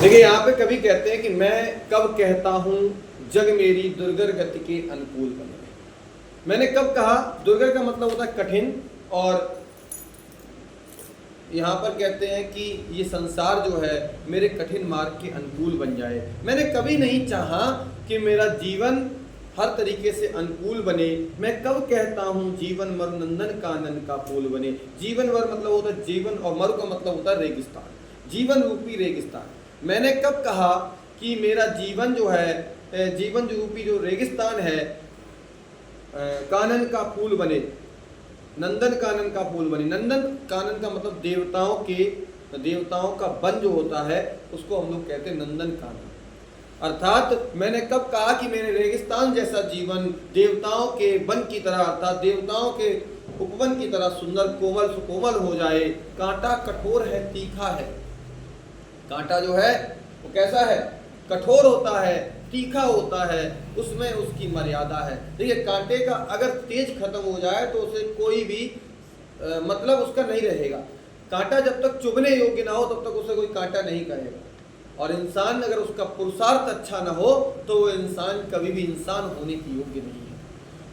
देखिए यहाँ पे कवि कहते हैं कि मैं कब कहता हूँ जग मेरी दुर्गर गति के अनुकूल बने। मैंने कब कहा, दुर्गर का मतलब होता है कठिन, और यहाँ पर कहते हैं कि ये संसार जो है मेरे कठिन मार्ग के अनुकूल बन जाए। मैंने कभी नहीं चाहा कि मेरा जीवन हर तरीके से अनुकूल बने। मैं कब कहता हूँ जीवन मरु नंदन कानन का फूल बने। जीवन वर मतलब होता है जीवन, और मरु का मतलब होता है रेगिस्तान, जीवन रूपी रेगिस्तान। मैंने कब कहा कि मेरा जीवन जो है, जीवन जो रूपी जो रेगिस्तान है, कानन का फूल बने, नंदन कानन का फूल बने। नंदन कानन का मतलब देवताओं का वन जो होता है उसको हम लोग कहते हैं नंदन कानन। अर्थात मैंने कब कहा कि मेरे रेगिस्तान जैसा जीवन देवताओं के वन की तरह, अर्थात देवताओं के उपवन की तरह सुंदर कोमल सुकोमल हो जाए। कांटा कठोर है तीखा है। कांटा जो है वो कैसा है, कठोर होता है, तीखा होता है, उसमें उसकी मर्यादा है। देखिए कांटे का अगर तेज खत्म हो जाए तो उसे कोई भी मतलब उसका नहीं रहेगा। कांटा जब तक चुभने योग्य ना हो तब तक उसे कोई कांटा नहीं कहेगा। और इंसान अगर उसका पुरुषार्थ अच्छा ना हो तो वो इंसान कभी भी इंसान होने की योग्य नहीं है।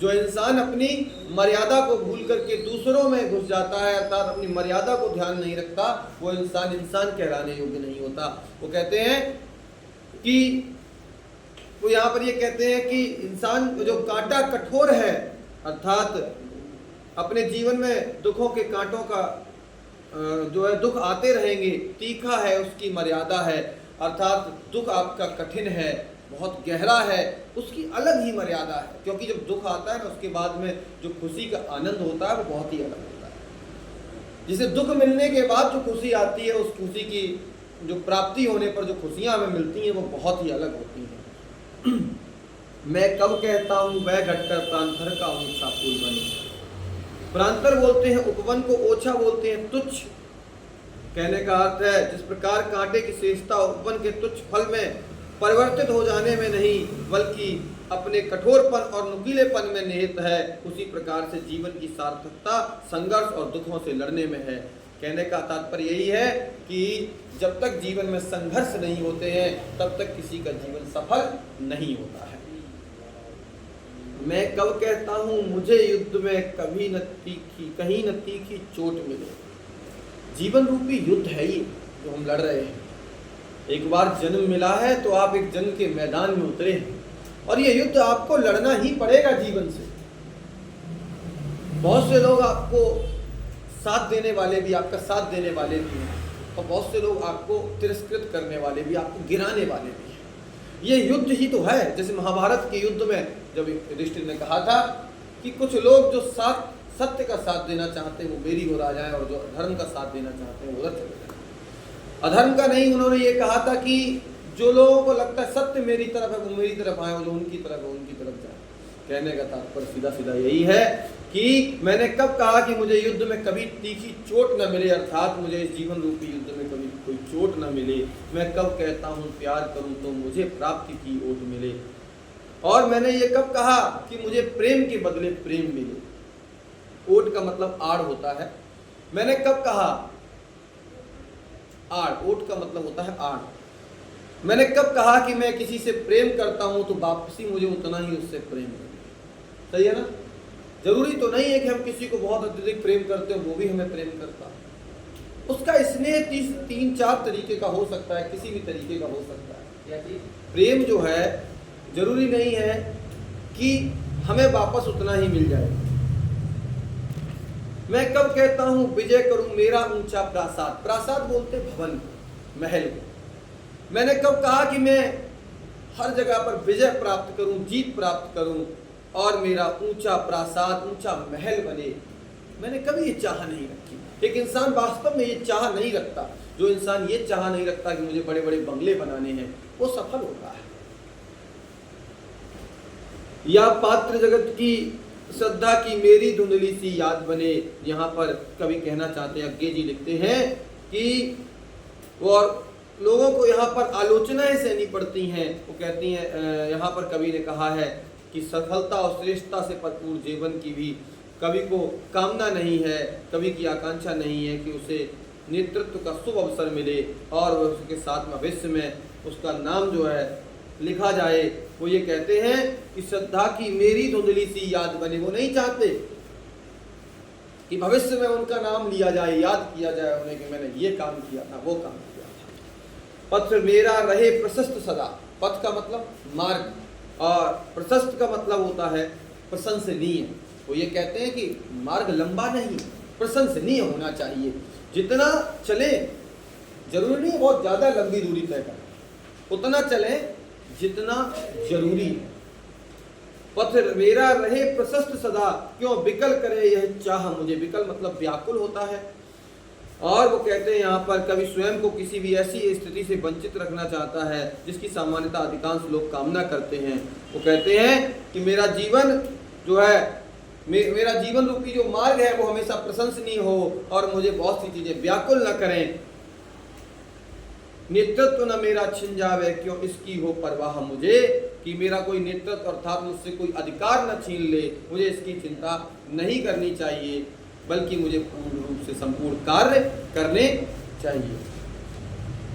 जो इंसान अपनी मर्यादा को भूल करके दूसरों में घुस जाता है, अर्थात अपनी मर्यादा को ध्यान नहीं रखता, वो इंसान इंसान कहलाने योग्य नहीं होता। वो कहते हैं कि वो यहाँ पर ये कहते हैं कि इंसान जो कांटा कठोर है, अर्थात अपने जीवन में दुखों के कांटों का जो है दुख आते रहेंगे, तीखा है, उसकी मर्यादा है, अर्थात दुख आपका कठिन है, बहुत गहरा है, उसकी अलग ही मर्यादा है। क्योंकि जब दुख आता है ना उसके बाद में जो खुशी का आनंद होता है वो बहुत ही अलग होता है। जिसे दुख मिलने के बाद जो खुशी आती है, उस खुशी की जो प्राप्ति होने पर जो खुशियां हमें मिलती हैं वो बहुत ही अलग होती हैं। मैं कब कहता हूँ वह घटकर प्रांतर का ऊंचा फूल बने। प्रांतर बोलते हैं उपवन को, ओछा बोलते हैं तुच्छ। कहने का अर्थ है जिस प्रकार कांटे की श्रेष्ठता उपवन के तुच्छ फल में परिवर्तित हो जाने में नहीं बल्कि अपने कठोरपन और नुकीलेपन में निहित है, उसी प्रकार से जीवन की सार्थकता संघर्ष और दुखों से लड़ने में है। कहने का तात्पर्य यही है कि जब तक जीवन में संघर्ष नहीं होते हैं तब तक किसी का जीवन सफल नहीं होता है। मैं कब कहता हूँ मुझे युद्ध में कहीं न तीखी चोट मिले। जीवन रूपी युद्ध है ये जो हम लड़ रहे हैं। एक बार जन्म मिला है तो आप एक जंग के मैदान में उतरे हैं और ये युद्ध आपको लड़ना ही पड़ेगा जीवन से। बहुत से लोग आपको साथ देने वाले भी, आपका साथ देने वाले भी हैं, और बहुत से लोग आपको तिरस्कृत करने वाले भी, आपको गिराने वाले भी हैं। ये युद्ध ही तो है। जैसे महाभारत के युद्ध में जब युधिष्ठिर ने कहा था कि कुछ लोग जो सत्य का साथ देना चाहते हैं वो मेरी ओर आ जाएं और जो अधर्म का साथ देना चाहते हैं वो उधर चले जाएं। अधर्म का नहीं, उन्होंने ये कहा था कि जो लोगों को लगता है सत्य मेरी तरफ है वो मेरी तरफ आए, जो उनकी तरफ है उनकी तरफ जाए। कहने का तात्पर्य सीधा सीधा यही है कि मैंने कब कहा कि मुझे युद्ध में कभी तीखी चोट न मिले, अर्थात मुझे इस जीवन रूपी युद्ध में कभी कोई चोट न मिले। मैं कब कहता हूँ प्यार करूँ तो मुझे प्राप्ति की ओट मिले। और मैंने ये कब कहा कि मुझे प्रेम के बदले प्रेम मिले। ओट का मतलब आड़ होता है। मैंने कब कहा आड़, ओट का मतलब होता है आड़। मैंने कब कहा कि मैं किसी से प्रेम करता हूं तो वापसी मुझे उतना ही उससे प्रेम करना। सही है ना। जरूरी तो नहीं है कि हम किसी को बहुत अत्यधिक प्रेम करते हो वो भी हमें प्रेम करता है। उसका स्नेह 3-4 तरीके का हो सकता है, किसी भी तरीके का हो सकता है। प्रेम जो है जरूरी नहीं है कि हमें वापस उतना ही मिल जाए। मैं कब कहता हूं विजय करूं मेरा ऊंचा प्रासाद। प्रासाद बोलते भवन, महल को। मैंने कब कहा कि मैं हर जगह पर विजय प्राप्त करूं, जीत प्राप्त करूं और मेरा ऊंचा प्रासाद, ऊंचा महल बने। मैंने कभी ये चाह नहीं रखी। एक इंसान वास्तव में ये चाह नहीं रखता। जो इंसान ये चाह नहीं रखता कि मुझे बड़े बड़े बंगले बनाने हैं वो सफल होता है। या पात्र जगत की श्रद्धा की मेरी धुंधली सी याद बने। यहाँ पर कवि कहना चाहते हैं, अज्ञे जी लिखते हैं कि वो लोगों को यहाँ पर आलोचनाएं सहनी पड़ती हैं। वो कहती हैं, यहाँ पर कवि ने कहा है कि सफलता और श्रेष्ठता से भरपूर जीवन की भी कवि को कामना नहीं है, कवि की आकांक्षा नहीं है कि उसे नेतृत्व का शुभ अवसर मिले और उसके साथ में भविष्य में उसका नाम जो है लिखा जाए। वो ये कहते हैं कि श्रद्धा की मेरी धुंधली सी याद बने। वो नहीं चाहते कि भविष्य में उनका नाम लिया जाए, याद किया जाए उन्हें कि मैंने ये काम किया था, वो काम किया था। पथ मेरा रहे प्रशस्त सदा। पथ का मतलब मार्ग और प्रशस्त का मतलब होता है प्रशंसनीय। वो ये कहते हैं कि मार्ग लंबा नहीं, प्रशंसनीय होना चाहिए। जितना चले, जरूरी नहीं बहुत ज़्यादा लंबी दूरी तय करें, उतना चले जितना जरूरी है। पथ मेरा रहे प्रशस्त सदा, क्यों विकल करे यह चाह मुझे। विकल मतलब व्याकुल होता है। और वो कहते हैं यहाँ पर कवि स्वयं को किसी भी ऐसी स्थिति से वंचित रखना चाहता है जिसकी सामान्यतः अधिकांश लोग कामना करते हैं। वो कहते हैं कि मेरा जीवन जो है, मेरा जीवन रूपी जो मार्ग है वो हमेशा प्रशंसनीय हो और मुझे बहुत सी चीजें व्याकुल न करें। नेतृत्व न मेरा छिन जावे, क्यों इसकी हो परवाह मुझे। कि मेरा कोई नेतृत्व अर्थात मुझसे कोई अधिकार न छीन ले, मुझे इसकी चिंता नहीं करनी चाहिए, बल्कि मुझे पूर्ण रूप से संपूर्ण कार्य करने चाहिए।